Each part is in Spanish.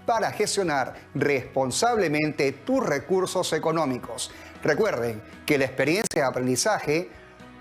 para gestionar responsablemente tus recursos económicos. Recuerden que la experiencia de aprendizaje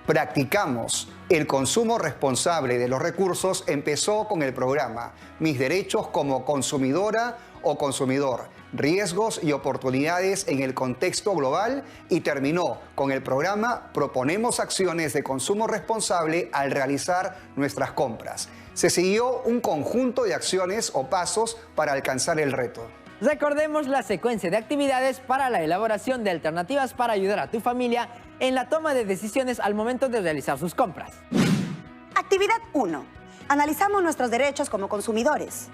practicamos el consumo responsable de los recursos empezó con el programa Mis derechos como consumidora o consumidor, riesgos y oportunidades en el contexto global y terminó con el programa Proponemos acciones de consumo responsable al realizar nuestras compras. Se siguió un conjunto de acciones o pasos para alcanzar el reto. Recordemos la secuencia de actividades para la elaboración de alternativas para ayudar a tu familia en la toma de decisiones al momento de realizar sus compras. Actividad 1. Analizamos nuestros derechos como consumidores.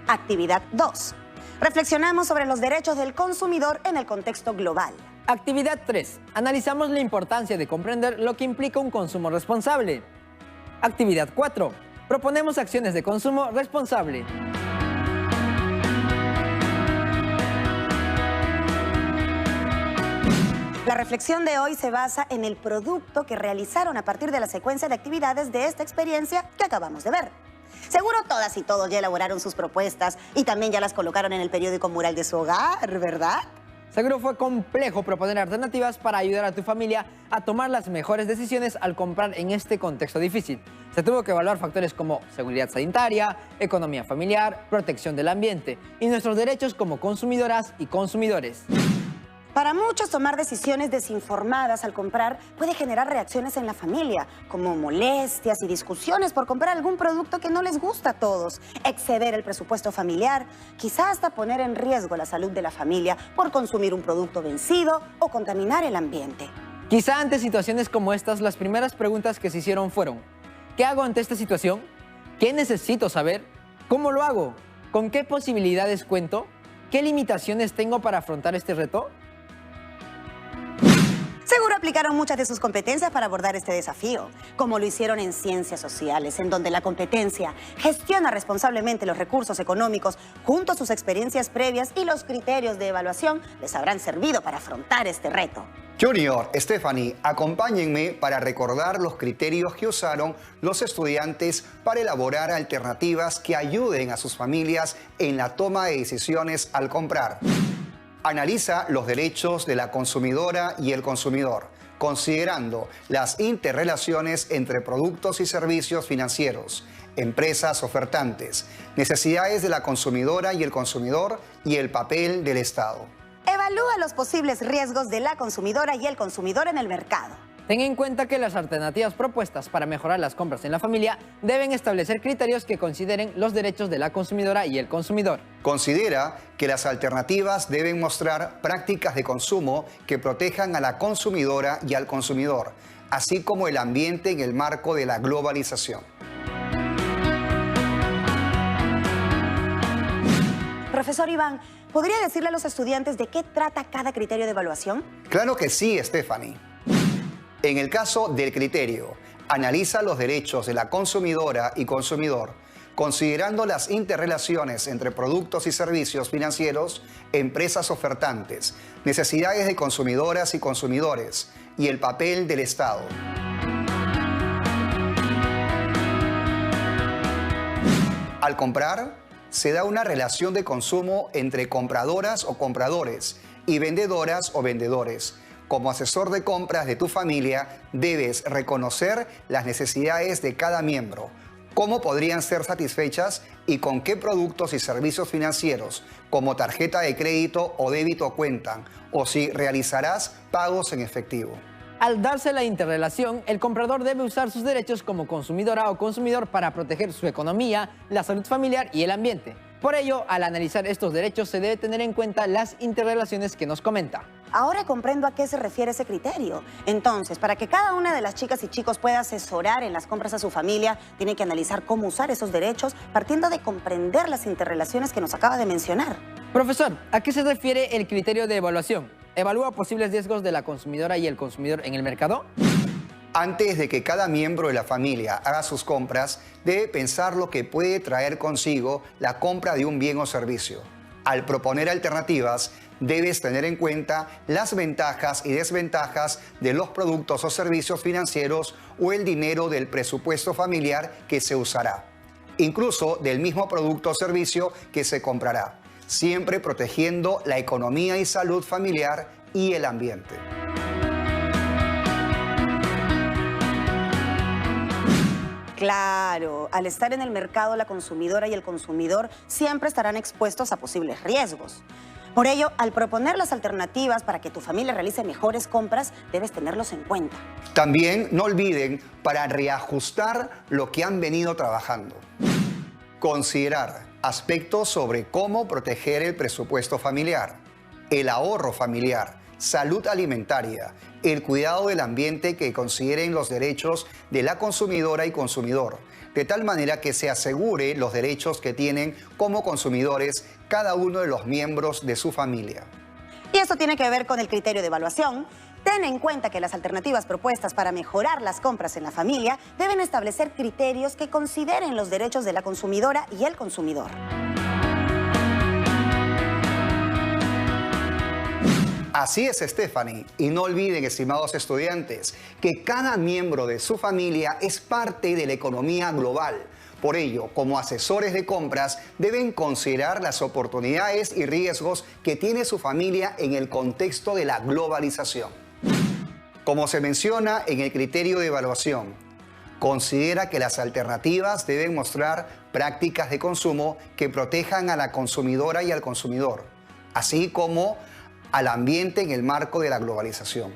Actividad 2. Reflexionamos sobre los derechos del consumidor en el contexto global. Actividad 3. Analizamos la importancia de comprender lo que implica un consumo responsable. Actividad 4. Proponemos acciones de consumo responsable. La reflexión de hoy se basa en el producto que realizaron a partir de la secuencia de actividades de esta experiencia que acabamos de ver. Seguro todas y todos ya elaboraron sus propuestas y también ya las colocaron en el periódico mural de su hogar, ¿verdad? Seguro fue complejo proponer alternativas para ayudar a tu familia a tomar las mejores decisiones al comprar en este contexto difícil. Se tuvo que evaluar factores como seguridad sanitaria, economía familiar, protección del ambiente y nuestros derechos como consumidoras y consumidores. Para muchos, tomar decisiones desinformadas al comprar puede generar reacciones en la familia, como molestias y discusiones por comprar algún producto que no les gusta a todos, exceder el presupuesto familiar, quizá hasta poner en riesgo la salud de la familia por consumir un producto vencido o contaminar el ambiente. Quizá ante situaciones como estas, las primeras preguntas que se hicieron fueron: ¿qué hago ante esta situación? ¿Qué necesito saber? ¿Cómo lo hago? ¿Con qué posibilidades cuento? ¿Qué limitaciones tengo para afrontar este reto? Seguro aplicaron muchas de sus competencias para abordar este desafío, como lo hicieron en ciencias sociales, en donde la competencia gestiona responsablemente los recursos económicos junto a sus experiencias previas y los criterios de evaluación les habrán servido para afrontar este reto. Junior, Stephanie, acompáñenme para recordar los criterios que usaron los estudiantes para elaborar alternativas que ayuden a sus familias en la toma de decisiones al comprar. Analiza los derechos de la consumidora y el consumidor, considerando las interrelaciones entre productos y servicios financieros, empresas ofertantes, necesidades de la consumidora y el consumidor y el papel del Estado. Evalúa los posibles riesgos de la consumidora y el consumidor en el mercado. Ten en cuenta que las alternativas propuestas para mejorar las compras en la familia deben establecer criterios que consideren los derechos de la consumidora y el consumidor. Considera que las alternativas deben mostrar prácticas de consumo que protejan a la consumidora y al consumidor, así como el ambiente en el marco de la globalización. Profesor Iván, ¿podría decirle a los estudiantes de qué trata cada criterio de evaluación? Claro que sí, Stephanie. En el caso del criterio, analiza los derechos de la consumidora y consumidor, considerando las interrelaciones entre productos y servicios financieros, empresas ofertantes, necesidades de consumidoras y consumidores y el papel del Estado. Al comprar, se da una relación de consumo entre compradoras o compradores y vendedoras o vendedores. Como asesor de compras de tu familia, debes reconocer las necesidades de cada miembro, cómo podrían ser satisfechas y con qué productos y servicios financieros, como tarjeta de crédito o débito cuentan, o si realizarás pagos en efectivo. Al darse la interrelación, el comprador debe usar sus derechos como consumidora o consumidor para proteger su economía, la salud familiar y el ambiente. Por ello, al analizar estos derechos se debe tener en cuenta las interrelaciones que nos comenta. Ahora comprendo a qué se refiere ese criterio. Entonces, para que cada una de las chicas y chicos pueda asesorar en las compras a su familia, tiene que analizar cómo usar esos derechos partiendo de comprender las interrelaciones que nos acaba de mencionar. Profesor, ¿a qué se refiere el criterio de evaluación? ¿Evalúa posibles riesgos de la consumidora y el consumidor en el mercado? Antes de que cada miembro de la familia haga sus compras, debe pensar lo que puede traer consigo la compra de un bien o servicio. Al proponer alternativas, debes tener en cuenta las ventajas y desventajas de los productos o servicios financieros o el dinero del presupuesto familiar que se usará, incluso del mismo producto o servicio que se comprará. siempre protegiendo la economía y salud familiar y el ambiente. Claro, al estar en el mercado, la consumidora y el consumidor siempre estarán expuestos a posibles riesgos. Por ello, al proponer las alternativas para que tu familia realice mejores compras, debes tenerlos en cuenta. También no olviden para reajustar lo que han venido trabajando. Considerar aspectos sobre cómo proteger el presupuesto familiar, el ahorro familiar, salud alimentaria, el cuidado del ambiente, que consideren los derechos de la consumidora y consumidor, de tal manera que se asegure los derechos que tienen como consumidores cada uno de los miembros de su familia. Y esto tiene que ver con el criterio de evaluación. Ten en cuenta que las alternativas propuestas para mejorar las compras en la familia deben establecer criterios que consideren los derechos de la consumidora y el consumidor. Así es, Stephanie. Y no olviden, estimados estudiantes, que cada miembro de su familia es parte de la economía global. Por ello, como asesores de compras, deben considerar las oportunidades y riesgos que tiene su familia en el contexto de la globalización. Como se menciona en el criterio de evaluación, considera que las alternativas deben mostrar prácticas de consumo que protejan a la consumidora y al consumidor, así como al ambiente en el marco de la globalización.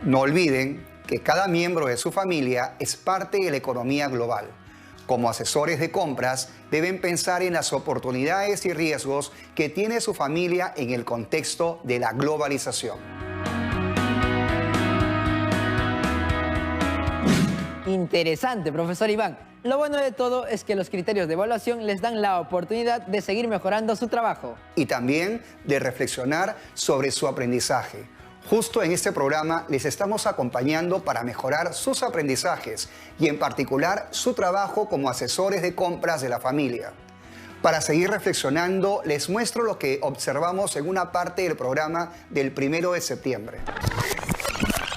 No olviden que cada miembro de su familia es parte de la economía global. Como asesores de compras, deben pensar en las oportunidades y riesgos que tiene su familia en el contexto de la globalización. Interesante, profesor Iván. Lo bueno de todo es que los criterios de evaluación les dan la oportunidad de seguir mejorando su trabajo. Y también de reflexionar sobre su aprendizaje. Justo en este programa les estamos acompañando para mejorar sus aprendizajes y en particular su trabajo como asesores de compras de la familia. Para seguir reflexionando, les muestro lo que observamos en una parte del programa del 1 de septiembre.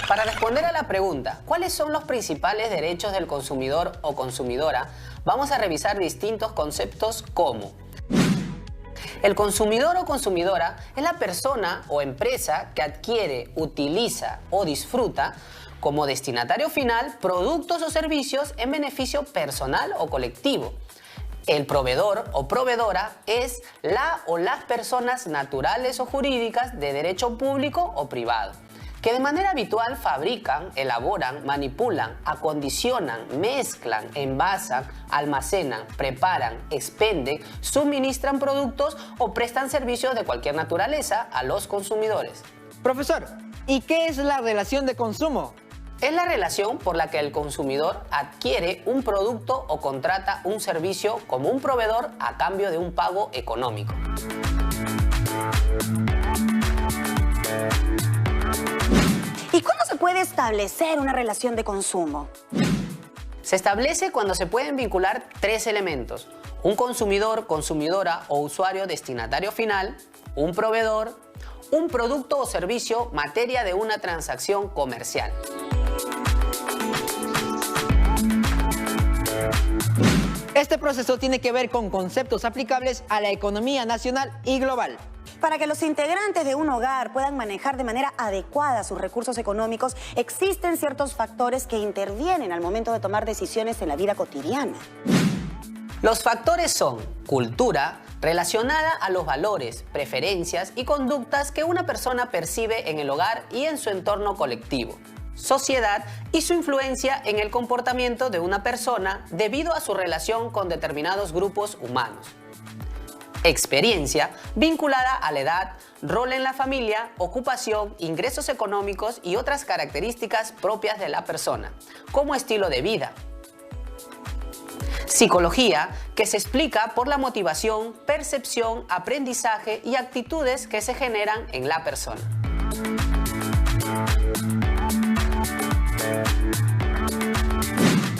Para responder a la pregunta, ¿cuáles son los principales derechos del consumidor o consumidora? Vamos a revisar distintos conceptos como: el consumidor o consumidora es la persona o empresa que adquiere, utiliza o disfruta como destinatario final productos o servicios en beneficio personal o colectivo. El proveedor o proveedora es la o las personas naturales o jurídicas de derecho público o privado, que de manera habitual fabrican, elaboran, manipulan, acondicionan, mezclan, envasan, almacenan, preparan, expenden, suministran productos o prestan servicios de cualquier naturaleza a los consumidores. Profesor, ¿y qué es la relación de consumo? Es la relación por la que el consumidor adquiere un producto o contrata un servicio como un proveedor a cambio de un pago económico. ¿Y cuándo se puede establecer una relación de consumo? Se establece cuando se pueden vincular tres elementos: un consumidor, consumidora o usuario destinatario final, un proveedor, un producto o servicio materia de una transacción comercial. Este proceso tiene que ver con conceptos aplicables a la economía nacional y global. Para que los integrantes de un hogar puedan manejar de manera adecuada sus recursos económicos, existen ciertos factores que intervienen al momento de tomar decisiones en la vida cotidiana. Los factores son cultura, relacionada a los valores, preferencias y conductas que una persona percibe en el hogar y en su entorno colectivo; sociedad y su influencia en el comportamiento de una persona debido a su relación con determinados grupos humanos; experiencia, vinculada a la edad, rol en la familia, ocupación, ingresos económicos y otras características propias de la persona, como estilo de vida; psicología, que se explica por la motivación, percepción, aprendizaje y actitudes que se generan en la persona.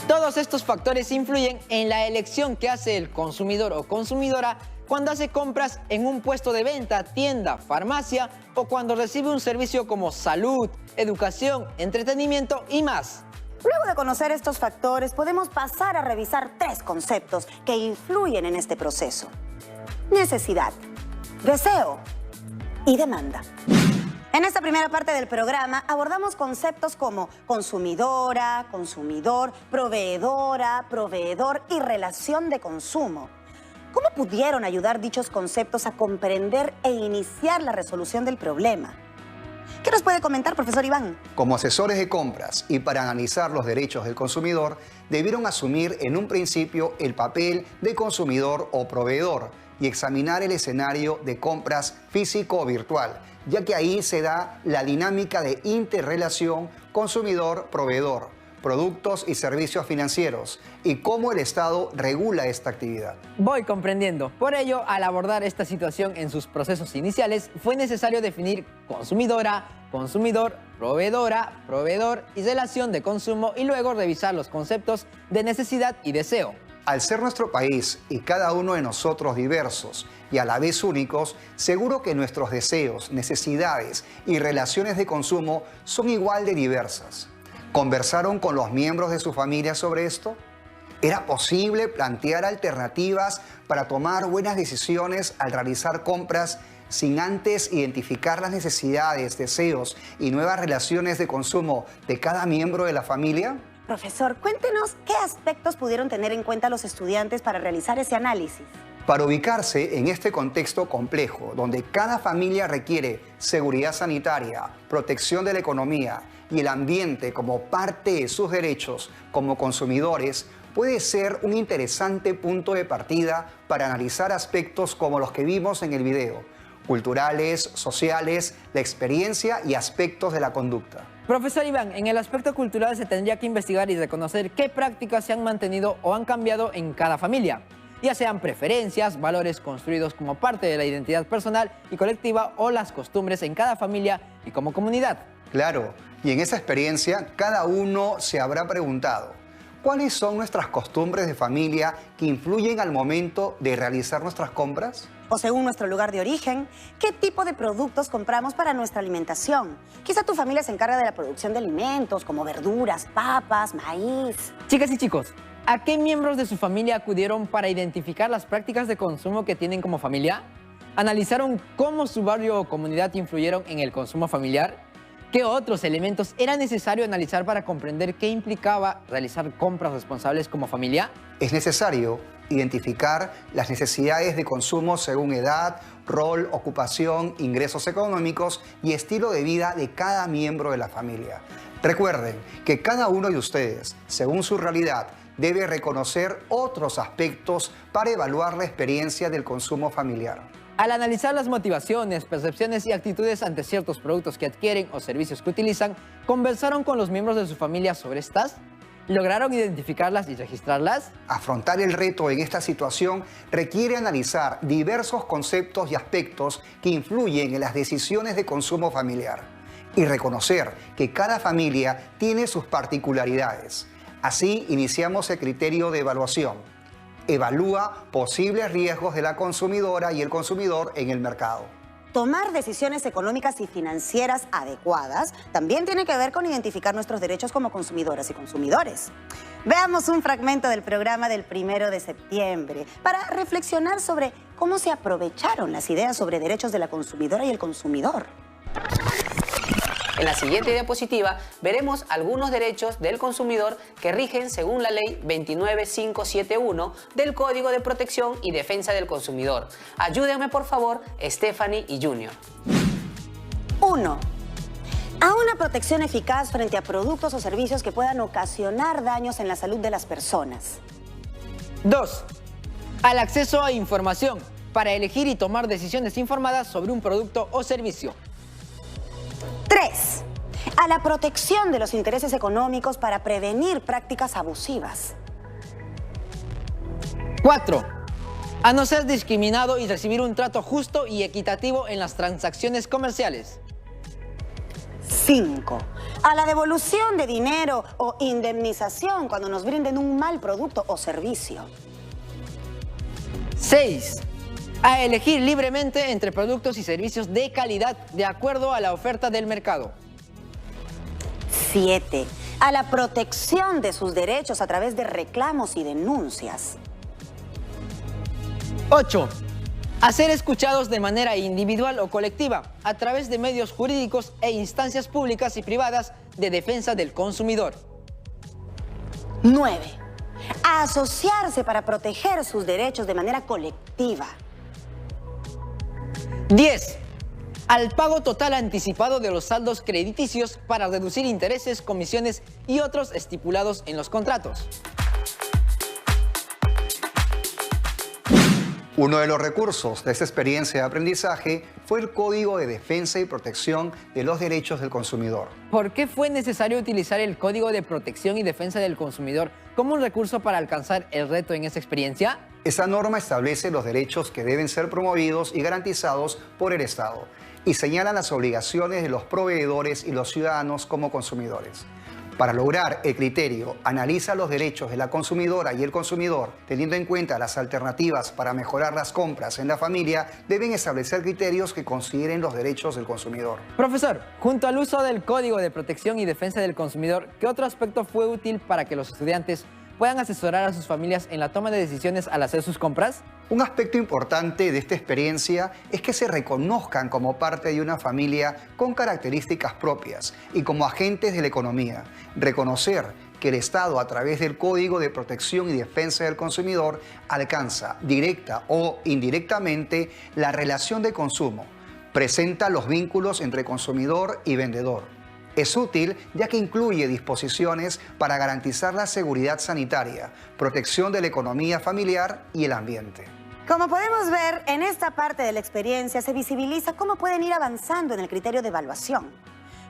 Todos estos factores influyen en la elección que hace el consumidor o consumidora cuando hace compras en un puesto de venta, tienda, farmacia o cuando recibe un servicio como salud, educación, entretenimiento y más. Luego de conocer estos factores, podemos pasar a revisar tres conceptos que influyen en este proceso: necesidad, deseo y demanda. En esta primera parte del programa abordamos conceptos como consumidora, consumidor, proveedora, proveedor y relación de consumo. ¿Cómo pudieron ayudar dichos conceptos a comprender e iniciar la resolución del problema? ¿Qué nos puede comentar, profesor Iván? Como asesores de compras y para analizar los derechos del consumidor, debieron asumir en un principio el papel de consumidor o proveedor y examinar el escenario de compras físico o virtual, ya que ahí se da la dinámica de interrelación consumidor-proveedor, productos y servicios financieros y cómo el Estado regula esta actividad. Voy comprendiendo. Por ello, al abordar esta situación en sus procesos iniciales, fue necesario definir consumidora, consumidor, proveedora, proveedor y relación de consumo y luego revisar los conceptos de necesidad y deseo. Al ser nuestro país y cada uno de nosotros diversos y a la vez únicos, seguro que nuestros deseos, necesidades y relaciones de consumo son igual de diversas. ¿Conversaron con los miembros de su familia sobre esto? ¿Era posible plantear alternativas para tomar buenas decisiones al realizar compras sin antes identificar las necesidades, deseos y nuevas relaciones de consumo de cada miembro de la familia? Profesor, cuéntenos qué aspectos pudieron tener en cuenta los estudiantes para realizar ese análisis. Para ubicarse en este contexto complejo, donde cada familia requiere seguridad sanitaria, protección de la economía y el ambiente como parte de sus derechos como consumidores, puede ser un interesante punto de partida para analizar aspectos como los que vimos en el video, culturales, sociales, la experiencia y aspectos de la conducta. Profesor Iván, en el aspecto cultural se tendría que investigar y reconocer qué prácticas se han mantenido o han cambiado en cada familia, ya sean preferencias, valores construidos como parte de la identidad personal y colectiva o las costumbres en cada familia y como comunidad. Claro, y en esa experiencia cada uno se habrá preguntado, ¿cuáles son nuestras costumbres de familia que influyen al momento de realizar nuestras compras? O según nuestro lugar de origen, ¿qué tipo de productos compramos para nuestra alimentación? Quizá tu familia se encarga de la producción de alimentos como verduras, papas, maíz. Chicas y chicos, ¿a qué miembros de su familia acudieron para identificar las prácticas de consumo que tienen como familia? ¿Analizaron cómo su barrio o comunidad influyeron en el consumo familiar? ¿Qué otros elementos era necesario analizar para comprender qué implicaba realizar compras responsables como familia? Es necesario identificar las necesidades de consumo según edad, rol, ocupación, ingresos económicos y estilo de vida de cada miembro de la familia. Recuerden que cada uno de ustedes, según su realidad, debe reconocer otros aspectos para evaluar la experiencia del consumo familiar. Al analizar las motivaciones, percepciones y actitudes ante ciertos productos que adquieren o servicios que utilizan, ¿conversaron con los miembros de su familia sobre estas? ¿Lograron identificarlas y registrarlas? Afrontar el reto en esta situación requiere analizar diversos conceptos y aspectos que influyen en las decisiones de consumo familiar y reconocer que cada familia tiene sus particularidades. Así iniciamos el criterio de evaluación. Evalúa posibles riesgos de la consumidora y el consumidor en el mercado. Tomar decisiones económicas y financieras adecuadas también tiene que ver con identificar nuestros derechos como consumidoras y consumidores. Veamos un fragmento del programa del 1 de septiembre para reflexionar sobre cómo se aprovecharon las ideas sobre derechos de la consumidora y el consumidor. En la siguiente diapositiva veremos algunos derechos del consumidor que rigen según la Ley 29571 del Código de Protección y Defensa del Consumidor. Ayúdenme por favor, Stephanie y Junior. 1. A una protección eficaz frente a productos o servicios que puedan ocasionar daños en la salud de las personas. 2. Al acceso a información para elegir y tomar decisiones informadas sobre un producto o servicio. 3. A la protección de los intereses económicos para prevenir prácticas abusivas. 4. A no ser discriminado y recibir un trato justo y equitativo en las transacciones comerciales. 5. A la devolución de dinero o indemnización cuando nos brinden un mal producto o servicio. 6. A elegir libremente entre productos y servicios de calidad de acuerdo a la oferta del mercado. 7. A la protección de sus derechos a través de reclamos y denuncias. 8. A ser escuchados de manera individual o colectiva a través de medios jurídicos e instancias públicas y privadas de defensa del consumidor. 9. A asociarse para proteger sus derechos de manera colectiva. 10. Al pago total anticipado de los saldos crediticios para reducir intereses, comisiones y otros estipulados en los contratos. Uno de los recursos de esta experiencia de aprendizaje fue el Código de Defensa y Protección de los Derechos del Consumidor. ¿Por qué fue necesario utilizar el Código de Protección y Defensa del Consumidor como un recurso para alcanzar el reto en esta experiencia? Esta norma establece los derechos que deben ser promovidos y garantizados por el Estado y señala las obligaciones de los proveedores y los ciudadanos como consumidores. Para lograr el criterio, analiza los derechos de la consumidora y el consumidor, teniendo en cuenta las alternativas para mejorar las compras en la familia, deben establecer criterios que consideren los derechos del consumidor. Profesor, junto al uso del Código de Protección y Defensa del Consumidor, ¿qué otro aspecto fue útil para que los estudiantes puedan asesorar a sus familias en la toma de decisiones al hacer sus compras? Un aspecto importante de esta experiencia es que se reconozcan como parte de una familia con características propias y como agentes de la economía. Reconocer que el Estado, a través del Código de Protección y Defensa del Consumidor, alcanza directa o indirectamente la relación de consumo, presenta los vínculos entre consumidor y vendedor. Es útil ya que incluye disposiciones para garantizar la seguridad sanitaria, protección de la economía familiar y el ambiente. Como podemos ver, en esta parte de la experiencia se visibiliza cómo pueden ir avanzando en el criterio de evaluación.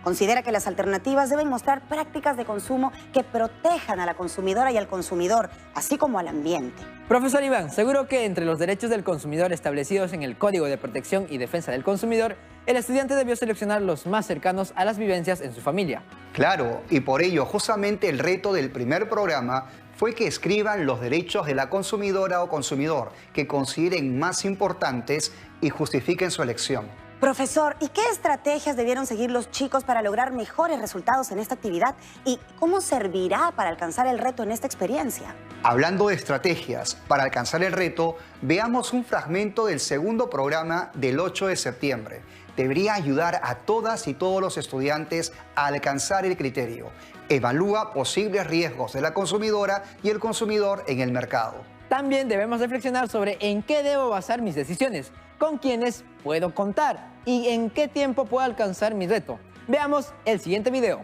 Considera que las alternativas deben mostrar prácticas de consumo que protejan a la consumidora y al consumidor, así como al ambiente. Profesor Iván, seguro que entre los derechos del consumidor establecidos en el Código de Protección y Defensa del Consumidor, el estudiante debió seleccionar los más cercanos a las vivencias en su familia. Claro, y por ello justamente el reto del primer programa fue que escriban los derechos de la consumidora o consumidor que consideren más importantes y justifiquen su elección. Profesor, ¿y qué estrategias debieron seguir los chicos para lograr mejores resultados en esta actividad? ¿Y cómo servirá para alcanzar el reto en esta experiencia? Hablando de estrategias para alcanzar el reto, veamos un fragmento del segundo programa del 8 de septiembre. Debería ayudar a todas y todos los estudiantes a alcanzar el criterio. Evalúa posibles riesgos de la consumidora y el consumidor en el mercado. También debemos reflexionar sobre en qué debo basar mis decisiones, con quiénes puedo contar y en qué tiempo puedo alcanzar mi reto. Veamos el siguiente video.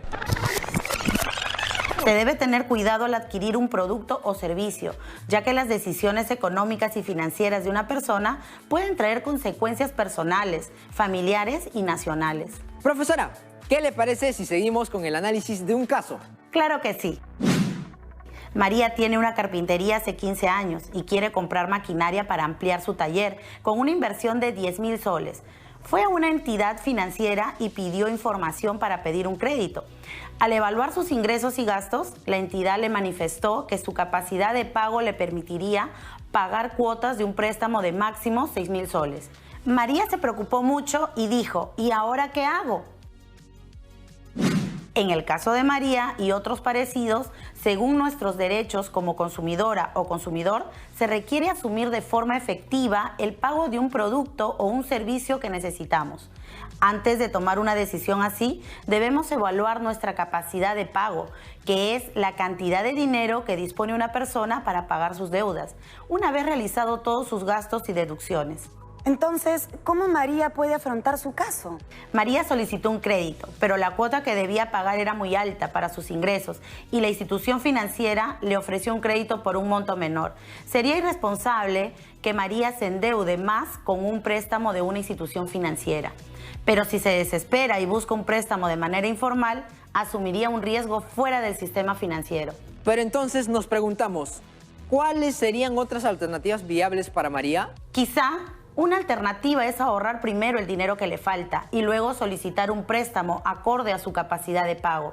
Se debe tener cuidado al adquirir un producto o servicio, ya que las decisiones económicas y financieras de una persona pueden traer consecuencias personales, familiares y nacionales. Profesora, ¿qué le parece si seguimos con el análisis de un caso? Claro que sí. María tiene una carpintería hace 15 años y quiere comprar maquinaria para ampliar su taller con una inversión de 10,000 soles. Fue a una entidad financiera y pidió información para pedir un crédito. Al evaluar sus ingresos y gastos, la entidad le manifestó que su capacidad de pago le permitiría pagar cuotas de un préstamo de máximo 6,000 soles. María se preocupó mucho y dijo, ¿y ahora qué hago? En el caso de María y otros parecidos, según nuestros derechos como consumidora o consumidor, se requiere asumir de forma efectiva el pago de un producto o un servicio que necesitamos. Antes de tomar una decisión así, debemos evaluar nuestra capacidad de pago, que es la cantidad de dinero que dispone una persona para pagar sus deudas, una vez realizado todos sus gastos y deducciones. Entonces, ¿cómo María puede afrontar su caso? María solicitó un crédito, pero la cuota que debía pagar era muy alta para sus ingresos y la institución financiera le ofreció un crédito por un monto menor. Sería irresponsable que María se endeude más con un préstamo de una institución financiera. Pero si se desespera y busca un préstamo de manera informal, asumiría un riesgo fuera del sistema financiero. Pero entonces nos preguntamos, ¿cuáles serían otras alternativas viables para María? Quizá una alternativa es ahorrar primero el dinero que le falta y luego solicitar un préstamo acorde a su capacidad de pago.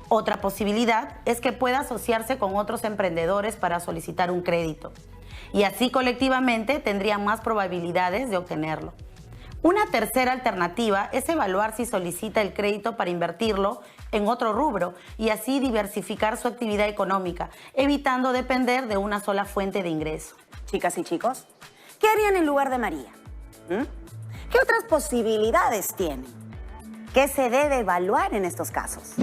Otra posibilidad es que pueda asociarse con otros emprendedores para solicitar un crédito. Y así colectivamente tendrían más probabilidades de obtenerlo. Una tercera alternativa es evaluar si solicita el crédito para invertirlo en otro rubro y así diversificar su actividad económica, evitando depender de una sola fuente de ingreso. Chicas y chicos, ¿qué harían en lugar de María? ¿Qué otras posibilidades tienen? ¿Qué se debe evaluar en estos casos?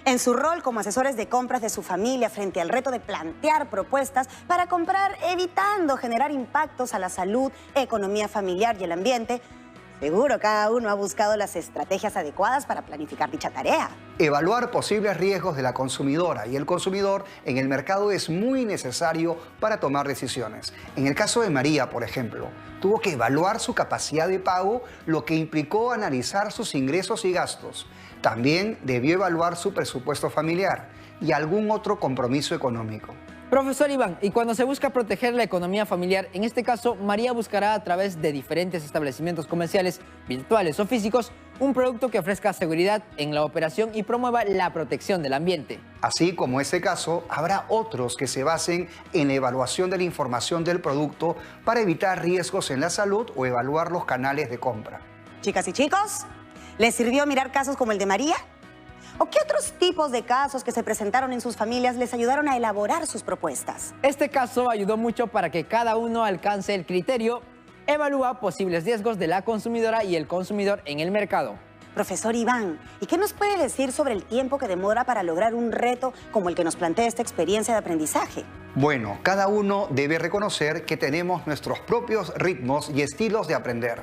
En su rol como asesores de compras de su familia frente al reto de plantear propuestas para comprar evitando generar impactos a la salud, economía familiar y el ambiente, seguro cada uno ha buscado las estrategias adecuadas para planificar dicha tarea. Evaluar posibles riesgos de la consumidora y el consumidor en el mercado es muy necesario para tomar decisiones. En el caso de María, por ejemplo, tuvo que evaluar su capacidad de pago, lo que implicó analizar sus ingresos y gastos. También debió evaluar su presupuesto familiar y algún otro compromiso económico. Profesor Iván, y cuando se busca proteger la economía familiar, en este caso, María buscará a través de diferentes establecimientos comerciales, virtuales o físicos, un producto que ofrezca seguridad en la operación y promueva la protección del ambiente. Así como ese caso, habrá otros que se basen en la evaluación de la información del producto para evitar riesgos en la salud o evaluar los canales de compra. Chicas y chicos, ¿les sirvió mirar casos como el de María? ¿O qué otros tipos de casos que se presentaron en sus familias les ayudaron a elaborar sus propuestas? Este caso ayudó mucho para que cada uno alcance el criterio, evalúa posibles riesgos de la consumidora y el consumidor en el mercado. Profesor Iván, ¿y qué nos puede decir sobre el tiempo que demora para lograr un reto como el que nos plantea esta experiencia de aprendizaje? Bueno, cada uno debe reconocer que tenemos nuestros propios ritmos y estilos de aprender.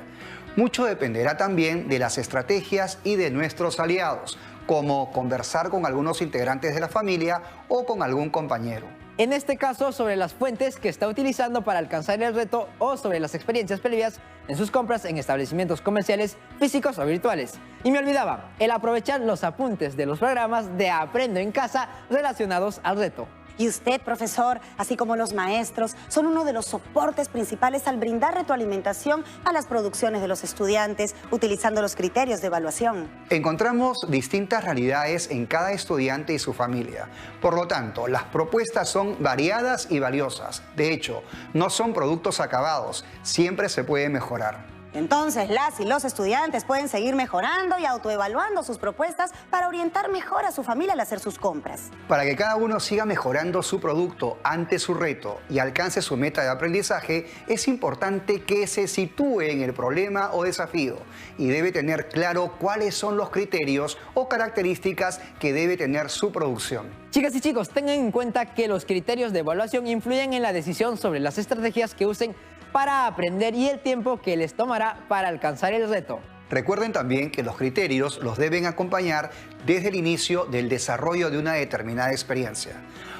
Mucho dependerá también de las estrategias y de nuestros aliados, como conversar con algunos integrantes de la familia o con algún compañero. En este caso, sobre las fuentes que está utilizando para alcanzar el reto o sobre las experiencias previas en sus compras en establecimientos comerciales, físicos o virtuales. Y me olvidaba, el aprovechar los apuntes de los programas de Aprendo en Casa relacionados al reto. Y usted, profesor, así como los maestros, son uno de los soportes principales al brindar retroalimentación a las producciones de los estudiantes, utilizando los criterios de evaluación. Encontramos distintas realidades en cada estudiante y su familia. Por lo tanto, las propuestas son variadas y valiosas. De hecho, no son productos acabados, siempre se puede mejorar. Entonces, las y los estudiantes pueden seguir mejorando y autoevaluando sus propuestas para orientar mejor a su familia al hacer sus compras. Para que cada uno siga mejorando su producto ante su reto y alcance su meta de aprendizaje, es importante que se sitúe en el problema o desafío y debe tener claro cuáles son los criterios o características que debe tener su producción. Chicas y chicos, tengan en cuenta que los criterios de evaluación influyen en la decisión sobre las estrategias que usen para aprender y el tiempo que les tomará para alcanzar el reto. Recuerden también que los criterios los deben acompañar desde el inicio del desarrollo de una determinada experiencia,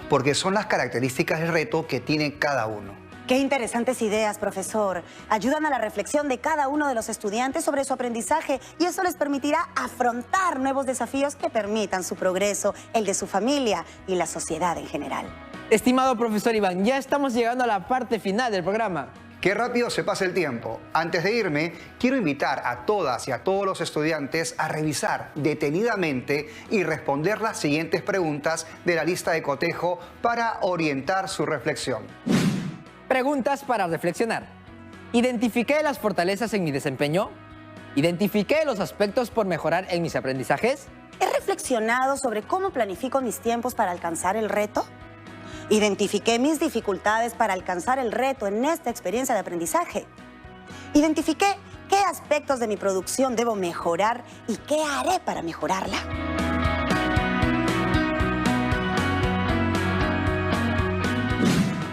porque son las características del reto que tiene cada uno. Qué interesantes ideas, profesor. Ayudan a la reflexión de cada uno de los estudiantes sobre su aprendizaje y eso les permitirá afrontar nuevos desafíos que permitan su progreso, el de su familia y la sociedad en general. Estimado profesor Iván, ya estamos llegando a la parte final del programa. Qué rápido se pasa el tiempo. Antes de irme, quiero invitar a todas y a todos los estudiantes a revisar detenidamente y responder las siguientes preguntas de la lista de cotejo para orientar su reflexión. Preguntas para reflexionar. ¿Identifiqué las fortalezas en mi desempeño? ¿Identifiqué los aspectos por mejorar en mis aprendizajes? ¿He reflexionado sobre cómo planifico mis tiempos para alcanzar el reto? ¿Identifiqué mis dificultades para alcanzar el reto en esta experiencia de aprendizaje? ¿Identifiqué qué aspectos de mi producción debo mejorar y qué haré para mejorarla?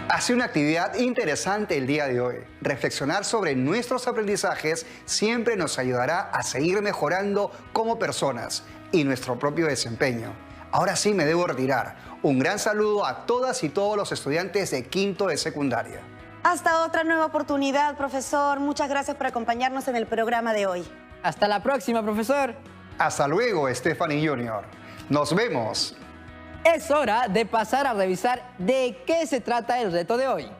Hace una actividad interesante el día de hoy. Reflexionar sobre nuestros aprendizajes siempre nos ayudará a seguir mejorando como personas y nuestro propio desempeño. Ahora sí me debo retirar. Un gran saludo a todas y todos los estudiantes de quinto de secundaria. Hasta otra nueva oportunidad, profesor. Muchas gracias por acompañarnos en el programa de hoy. Hasta la próxima, profesor. Hasta luego, Stephanie Jr. Nos vemos. Es hora de pasar a revisar de qué se trata el reto de hoy.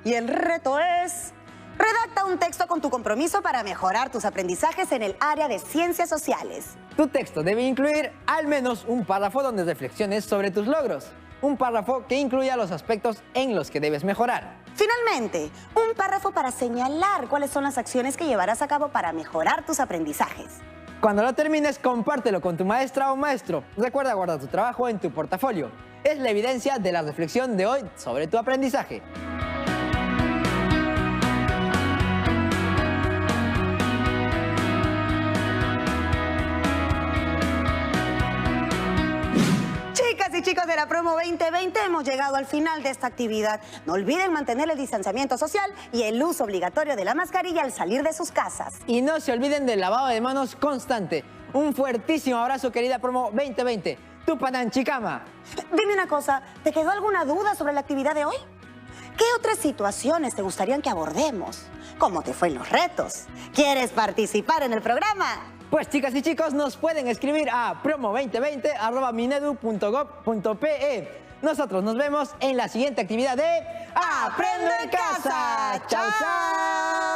Y el reto es... redacta un texto con tu compromiso para mejorar tus aprendizajes en el área de ciencias sociales. Tu texto debe incluir al menos un párrafo donde reflexiones sobre tus logros. Un párrafo que incluya los aspectos en los que debes mejorar. Finalmente, un párrafo para señalar cuáles son las acciones que llevarás a cabo para mejorar tus aprendizajes. Cuando lo termines, compártelo con tu maestra o maestro. Recuerda guardar tu trabajo en tu portafolio. Es la evidencia de la reflexión de hoy sobre tu aprendizaje. chicos de la promo 2020, hemos llegado al final de esta actividad. No olviden mantener el distanciamiento social y el uso obligatorio de la mascarilla al salir de sus casas. Y no se olviden del lavado de manos constante. Un fuertísimo abrazo, querida promo 2020. Tupanán Chicama. Dime una cosa, ¿te quedó alguna duda sobre la actividad de hoy? ¿Qué otras situaciones te gustarían que abordemos? ¿Cómo te fue en los retos? ¿Quieres participar en el programa? Pues chicas y chicos, nos pueden escribir a promo2020@minedu.gov.pe. Nosotros nos vemos en la siguiente actividad de Aprendo en Casa. ¡Chao, chao!